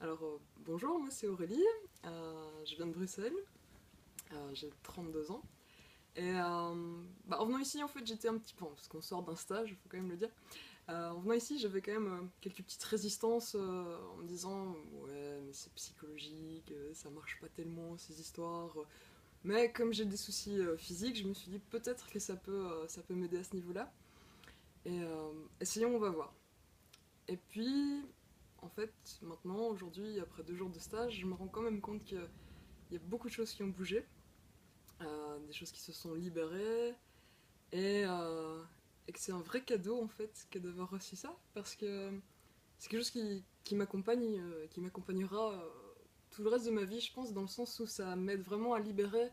Alors, bonjour, moi c'est Aurélie, je viens de Bruxelles, j'ai 32 ans. Et en venant ici, en fait, j'étais un petit peu, parce qu'on sort d'un stage, il faut quand même le dire. En venant ici, j'avais quand même quelques petites résistances en me disant, ouais, mais c'est psychologique, ça marche pas tellement ces histoires. Mais comme j'ai des soucis physiques, je me suis dit peut-être que ça peut m'aider à ce niveau-là. Et essayons, on va voir. Et puis, en fait, maintenant, aujourd'hui, après 2 jours de stage, je me rends quand même compte qu'il y a beaucoup de choses qui ont bougé, des choses qui se sont libérées, et, euh, et que c'est un vrai cadeau, en fait, que d'avoir reçu ça, parce que c'est quelque chose qui m'accompagne, qui m'accompagnera tout le reste de ma vie, je pense, dans le sens où ça m'aide vraiment à libérer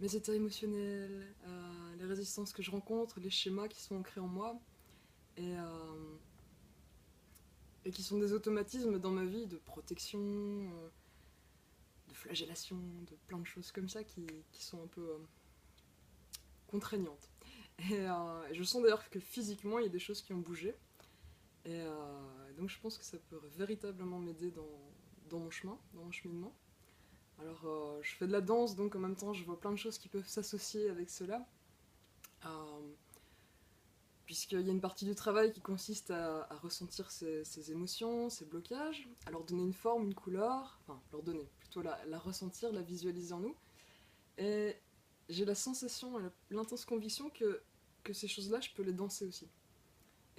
mes états émotionnels, les résistances que je rencontre, les schémas qui sont ancrés en moi, et, euh, et qui sont des automatismes dans ma vie de protection, de flagellation, de plein de choses comme ça qui sont un peu contraignantes. Et je sens d'ailleurs que physiquement, il y a des choses qui ont bougé. Donc je pense que ça peut véritablement m'aider dans mon chemin, dans mon cheminement. Alors je fais de la danse, donc en même temps je vois plein de choses qui peuvent s'associer avec cela. Euh, Puisqu'il y a une partie du travail qui consiste à ressentir ces émotions, ces blocages, à leur donner une forme, une couleur, enfin leur donner, plutôt la ressentir, la visualiser en nous. Et j'ai la sensation, l'intense conviction que ces choses-là, je peux les danser aussi.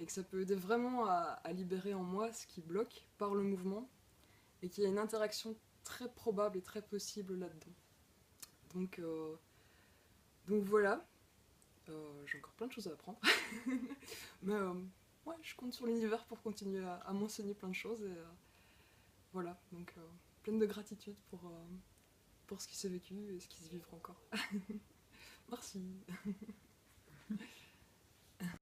Et que ça peut aider vraiment à libérer en moi ce qui bloque par le mouvement, et qu'il y a une interaction très probable et très possible là-dedans. Donc, euh, donc voilà, j'ai encore plein de choses à apprendre. Mais ouais, je compte sur l'univers pour continuer à m'enseigner plein de choses. Et voilà, donc pleine de gratitude pour ce qui s'est vécu et ce qui se vivra encore. Merci.